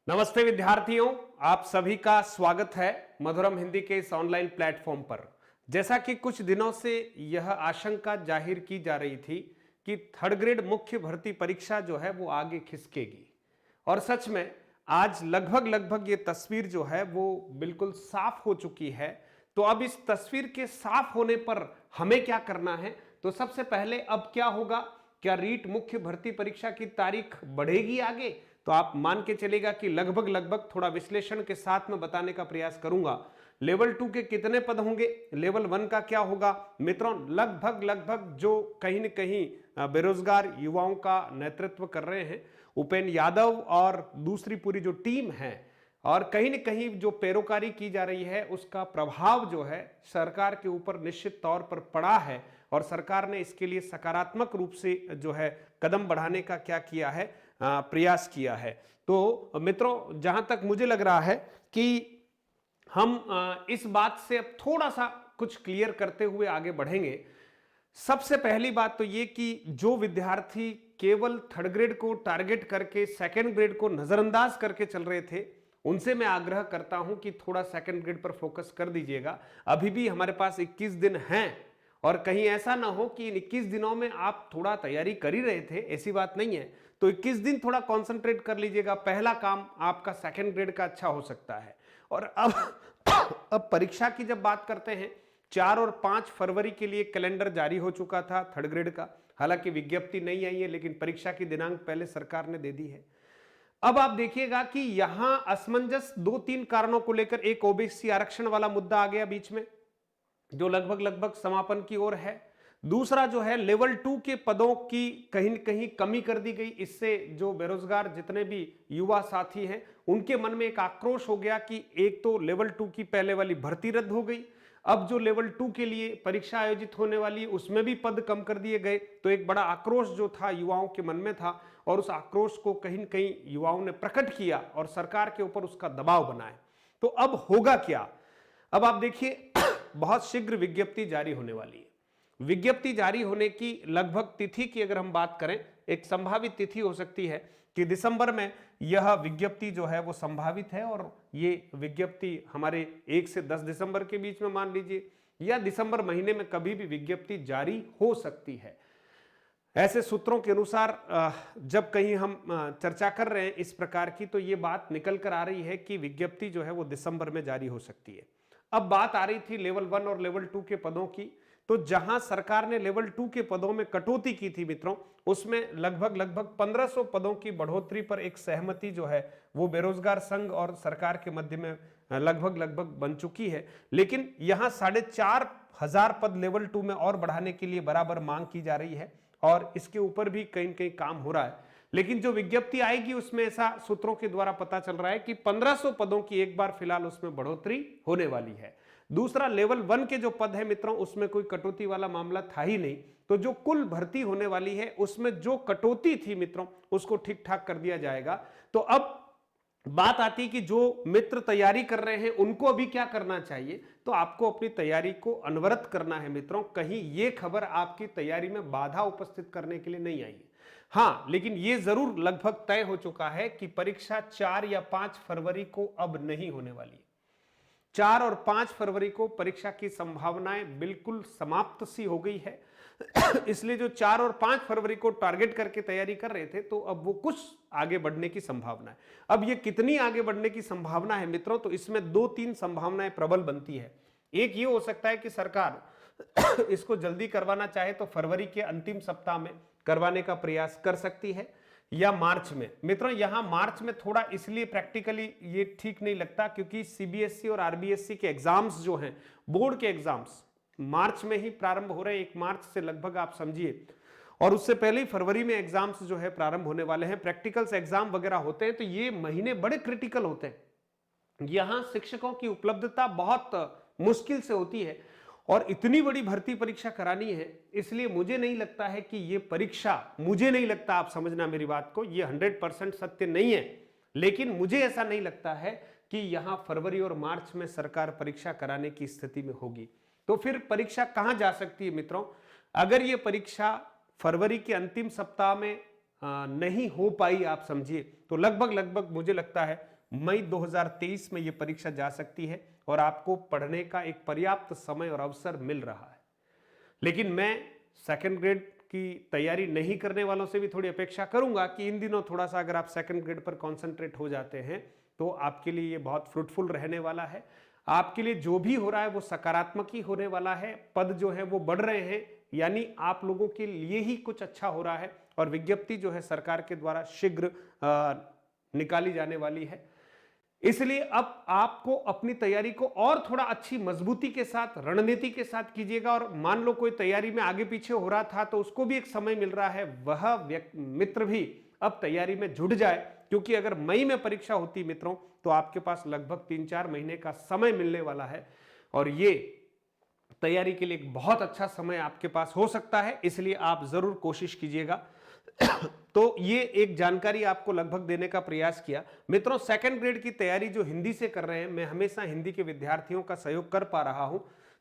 नमस्ते विद्यार्थियों, आप सभी का स्वागत है मधुरम हिंदी के इस ऑनलाइन प्लेटफॉर्म पर। जैसा कि कुछ दिनों से यह आशंका जाहिर की जा रही थी कि थर्ड ग्रेड मुख्य भर्ती परीक्षा जो है वो आगे खिसकेगी, और सच में आज लगभग लगभग ये तस्वीर जो है वो बिल्कुल साफ हो चुकी है। तो अब इस तस्वीर के साफ होने पर हमें क्या करना है? तो सबसे पहले अब क्या होगा, क्या रीट मुख्य भर्ती परीक्षा की तारीख बढ़ेगी आगे? तो आप मान के चलेगा कि लगभग लगभग थोड़ा विश्लेषण के साथ में बताने का प्रयास करूंगा। लेवल 2 के कितने पद होंगे, लेवल 1 का क्या होगा? मित्रों, लगभग लगभग जो कहीं न कहीं बेरोजगार युवाओं का नेतृत्व कर रहे हैं उपेंद्र यादव और दूसरी पूरी जो टीम है, और कहीं न कहीं जो पैरोकारी की जा रही है उसका प्रभाव जो है सरकार के ऊपर निश्चित तौर पर पड़ा है, और सरकार ने इसके लिए सकारात्मक रूप से जो है कदम बढ़ाने का क्या किया है, प्रयास किया है। तो मित्रों, जहां तक मुझे लग रहा है कि हम इस बात से अब थोड़ा सा कुछ क्लियर करते हुए आगे बढ़ेंगे। सबसे पहली बात तो ये कि जो विद्यार्थी केवल थर्ड ग्रेड को टारगेट करके सेकंड ग्रेड को नजरअंदाज करके चल रहे थे, उनसे मैं आग्रह करता हूं कि थोड़ा सेकंड ग्रेड पर फोकस कर दीजिएगा। अभी भी हमारे पास 21 दिन हैं, और कहीं ऐसा ना हो कि इन 21 दिनों में आप थोड़ा तैयारी कर ही रहे थे, ऐसी बात नहीं है। तो 21 दिन थोड़ा कंसंट्रेट कर लीजिएगा। पहला काम आपका सेकंड ग्रेड का अच्छा हो सकता है। और अब परीक्षा की जब बात करते हैं, 4 और 5 फरवरी के लिए कैलेंडर जारी हो चुका था थर्ड ग्रेड का। हालांकि विज्ञप्ति नहीं आई है, लेकिन परीक्षा की दिनांक पहले सरकार ने दे दी है। अब आप देखिएगा कि यहां असमंजस 2-3 कारणों को लेकर, एक ओबीसी आरक्षण वाला मुद्दा आ गया बीच में, जो लगभग लगभग समापन की ओर है। दूसरा जो है लेवल 2 के पदों की कहीं न कहीं कमी कर दी गई। इससे जो बेरोजगार जितने भी युवा साथी हैं उनके मन में एक आक्रोश हो गया कि एक तो लेवल 2 की पहले वाली भर्ती रद्द हो गई, अब जो लेवल 2 के लिए परीक्षा आयोजित होने वाली उसमें भी पद कम कर दिए गए। तो एक बड़ा आक्रोश जो था युवाओं के मन में था, और उस आक्रोश को कहीं न कहीं युवाओं ने प्रकट किया और सरकार के ऊपर उसका दबाव बनाया। तो अब होगा क्या? अब आप देखिए, बहुत शीघ्र विज्ञप्ति जारी होने वाली है। विज्ञप्ति जारी होने की लगभग तिथि की अगर हम बात करें, एक संभावित तिथि हो सकती है कि दिसंबर में यह विज्ञप्ति जो है वो संभावित है, और ये विज्ञप्ति हमारे 1 से 10 दिसंबर के बीच में मान लीजिए, या दिसंबर महीने में कभी भी विज्ञप्ति जारी हो सकती है। ऐसे सूत्रों के अनुसार जब कहीं हम चर्चा कर रहे हैं इस प्रकार की, तो ये बात निकल कर आ रही है कि विज्ञप्ति जो है वो दिसंबर में जारी हो सकती है। अब बात आ रही थी लेवल 1 और लेवल 2 के पदों की। तो जहां सरकार ने लेवल 2 के पदों में कटौती की थी मित्रों, उसमें लगभग लगभग 1500 पदों की बढ़ोतरी पर एक सहमति जो है वो बेरोजगार संघ और सरकार के मध्य में लगभग लगभग बन चुकी है। लेकिन यहां 4500 पद लेवल 2 में और बढ़ाने के लिए बराबर मांग की जा रही है, और इसके ऊपर भी कहीं न कहीं काम हो रहा है। लेकिन जो विज्ञप्ति आएगी उसमें ऐसा सूत्रों के द्वारा पता चल रहा है कि 1500 पदों की एक बार फिलहाल उसमें बढ़ोतरी होने वाली है। दूसरा, लेवल 1 के जो पद है मित्रों, उसमें कोई कटौती वाला मामला था ही नहीं। तो जो कुल भर्ती होने वाली है उसमें जो कटौती थी मित्रों, उसको ठीक ठाक कर दिया जाएगा। तो अब बात आती कि जो मित्र तैयारी कर रहे हैं उनको अभी क्या करना चाहिए? तो आपको अपनी तैयारी को अनवरत करना है मित्रों। कहीं ये खबर आपकी तैयारी में बाधा उपस्थित करने के लिए नहीं आई है। हाँ, लेकिन ये जरूर लगभग तय हो चुका है कि परीक्षा 4 या 5 फरवरी को अब नहीं होने वाली है। 4 और 5 फरवरी को परीक्षा की संभावनाएं बिल्कुल समाप्त सी हो गई है। इसलिए जो 4 और 5 फरवरी को टारगेट करके तैयारी कर रहे थे, तो अब वो कुछ आगे बढ़ने की संभावना है। अब ये कितनी आगे बढ़ने की संभावना है मित्रों, तो इसमें 2-3 संभावनाएं प्रबल बनती है। एक ये हो सकता है कि सरकार इसको जल्दी करवाना चाहे तो फरवरी के अंतिम सप्ताह में करवाने का प्रयास कर सकती है, या मार्च में। मित्रों, यहां मार्च में थोड़ा इसलिए प्रैक्टिकली ये ठीक नहीं लगता क्योंकि सीबीएसई और आरबीएसई के एग्जाम्स जो हैं, बोर्ड के एग्जाम्स मार्च में ही प्रारंभ हो रहे हैं। 1 मार्च से लगभग आप समझिए, और उससे पहले ही फरवरी में एग्जाम्स जो है प्रारंभ होने वाले हैं। प्रैक्टिकल्स एग्जाम वगैरह होते हैं, तो ये महीने बड़े क्रिटिकल होते हैं। यहां शिक्षकों की उपलब्धता बहुत मुश्किल से होती है, और इतनी बड़ी भर्ती परीक्षा करानी है, इसलिए मुझे नहीं लगता है कि ये परीक्षा, मुझे नहीं लगता, आप समझना मेरी बात को, ये 100% सत्य नहीं है, लेकिन मुझे ऐसा नहीं लगता है कि यहां फरवरी और मार्च में सरकार परीक्षा कराने की स्थिति में होगी। तो फिर परीक्षा कहां जा सकती है मित्रों? अगर ये परीक्षा फरवरी के अंतिम सप्ताह में नहीं हो पाई, आप समझिए, तो लगभग लगभग मुझे लगता है मई 2023 में ये परीक्षा जा सकती है और आपको पढ़ने का एक पर्याप्त समय और अवसर मिल रहा है। लेकिन मैं सेकंड ग्रेड की तैयारी नहीं करने वालों से भी थोड़ी अपेक्षा करूंगा कि इन दिनों थोड़ा सा अगर आप सेकंड ग्रेड पर कॉन्सेंट्रेट हो जाते हैं तो आपके लिए ये बहुत फ्रूटफुल रहने वाला है। आपके लिए जो भी हो रहा है वो सकारात्मक ही होने वाला है। पद जो है वो बढ़ रहे हैं, यानी आप लोगों के लिए ही कुछ अच्छा हो रहा है और विज्ञप्ति जो है सरकार के द्वारा शीघ्र निकाली जाने वाली है। इसलिए अब आपको अपनी तैयारी को और थोड़ा अच्छी मजबूती के साथ, रणनीति के साथ कीजिएगा। और मान लो कोई तैयारी में आगे पीछे हो रहा था तो उसको भी एक समय मिल रहा है, वह मित्र भी अब तैयारी में जुट जाए, क्योंकि अगर मई में परीक्षा होती मित्रों तो आपके पास लगभग 3-4 महीने का समय मिलने वाला है और ये तैयारी के लिए एक बहुत अच्छा समय आपके पास हो सकता है। इसलिए आप जरूर कोशिश कीजिएगा। तो ये एक जानकारी आपको लगभग देने का प्रयास किया। मित्रों, सेकंड ग्रेड की तैयारी जो हिंदी से कर रहे हैं, मैं हमेशा हिंदी के विद्यार्थियों का सहयोग कर पा रहा हूं,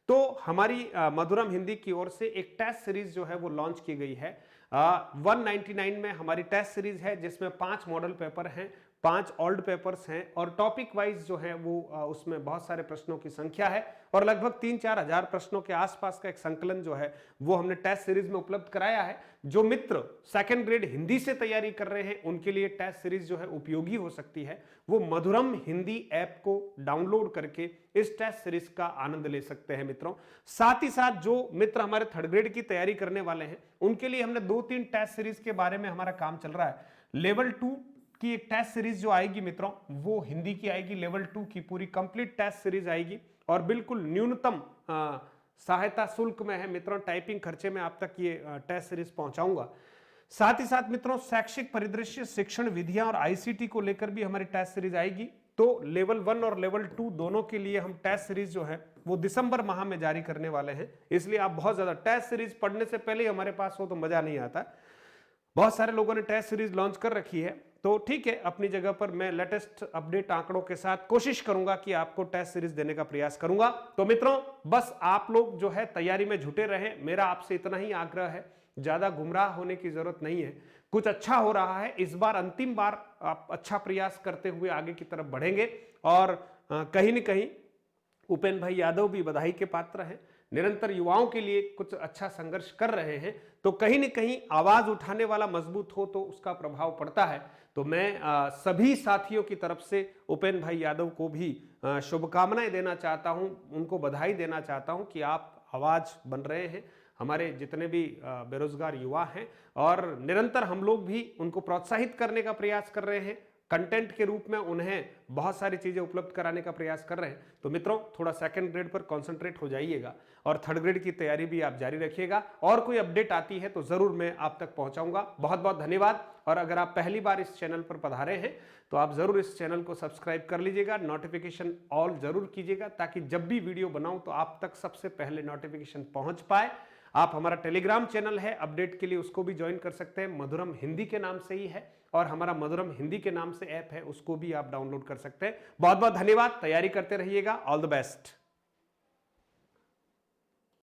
तो हमारी मधुरम हिंदी की ओर से एक टेस्ट सीरीज जो है वो लॉन्च की गई है। 199 में हमारी टेस्ट सीरीज है जिसमें 5 मॉडल पेपर हैं, 5 ओल्ड पेपर्स हैं और टॉपिक वाइज जो है वो उसमें बहुत सारे प्रश्नों की संख्या है और लगभग 3-4 हजार प्रश्नों के आसपास का एक संकलन जो है वो हमने टेस्ट सीरीज में उपलब्ध कराया है। जो मित्र सेकंड ग्रेड हिंदी से तैयारी कर रहे हैं उनके लिए टेस्ट सीरीज जो है उपयोगी हो सकती है। वो मधुरम हिंदी ऐप को डाउनलोड करके इस टेस्ट सीरीज का आनंद ले सकते हैं मित्रों। साथ ही साथ जो मित्र हमारे थर्ड ग्रेड की तैयारी करने वाले हैं उनके लिए हमने 2-3 टेस्ट सीरीज के बारे में हमारा काम चल रहा है। लेवल 2 की एक टेस्ट सीरीज जो आएगी मित्रों वो हिंदी की आएगी। लेवल 2 की पूरी कंप्लीट टेस्ट सीरीज आएगी और बिल्कुल न्यूनतम सहायता शुल्क में है मित्रों। टाइपिंग खर्चे में आप तक ये टेस्ट सीरीज पहुंचाऊंगा। साथ ही साथ मित्रों शैक्षिक परिदृश्य, शिक्षण विधियां और आईसीटी को लेकर भी हमारी टेस्ट सीरीज आएगी। तो लेवल 1 और लेवल 2 दोनों के लिए हम टेस्ट सीरीज जो है वो दिसंबर माह में जारी करने वाले हैं। इसलिए आप बहुत ज्यादा टेस्ट सीरीज पढ़ने से पहले ही हमारे पास हो तो मजा नहीं आता। बहुत सारे लोगों ने टेस्ट सीरीज लॉन्च कर रखी है, तो ठीक है, अपनी जगह पर मैं लेटेस्ट अपडेट आंकड़ों के साथ कोशिश करूंगा कि आपको टेस्ट सीरीज देने का प्रयास करूंगा। तो मित्रों, बस आप लोग जो है तैयारी में जुटे रहें, मेरा आपसे इतना ही आग्रह है। ज्यादा गुमराह होने की जरूरत नहीं है, कुछ अच्छा हो रहा है। इस बार अंतिम बार आप अच्छा प्रयास करते हुए आगे की तरफ बढ़ेंगे और कहीं न कहीं उपेंद्र भाई यादव भी बधाई के पात्र हैं। निरंतर युवाओं के लिए कुछ अच्छा संघर्ष कर रहे हैं, तो कहीं न कहीं आवाज उठाने वाला मजबूत हो तो उसका प्रभाव पड़ता है। तो मैं सभी साथियों की तरफ से उपेंद्र भाई यादव को भी शुभकामनाएं देना चाहता हूं, उनको बधाई देना चाहता हूं कि आप आवाज बन रहे हैं हमारे जितने भी बेरोजगार युवा हैं और निरंतर हम लोग भी उनको प्रोत्साहित करने का प्रयास कर रहे हैं। कंटेंट के रूप में उन्हें बहुत सारी चीजें उपलब्ध कराने का प्रयास कर रहे हैं। तो मित्रों, थोड़ा सेकंड ग्रेड पर कंसंट्रेट हो जाइएगा और थर्ड ग्रेड की तैयारी भी आप जारी रखिएगा। और कोई अपडेट आती है तो जरूर मैं आप तक पहुंचाऊंगा। बहुत बहुत धन्यवाद। और अगर आप पहली बार इस चैनल पर पधारे हैं तो आप जरूर इस चैनल को सब्सक्राइब कर लीजिएगा, नोटिफिकेशन ऑल जरूर कीजिएगा ताकि जब भी वीडियो बनाऊं तो आप तक सबसे पहले नोटिफिकेशन पहुंच पाए। आप हमारा टेलीग्राम चैनल है, अपडेट के लिए उसको भी ज्वाइन कर सकते हैं, मधुरम हिंदी के नाम से ही है। और हमारा मधुरम हिंदी के नाम से ऐप है, उसको भी आप डाउनलोड कर सकते हैं। बहुत बहुत धन्यवाद। तैयारी करते रहिएगा। All the best.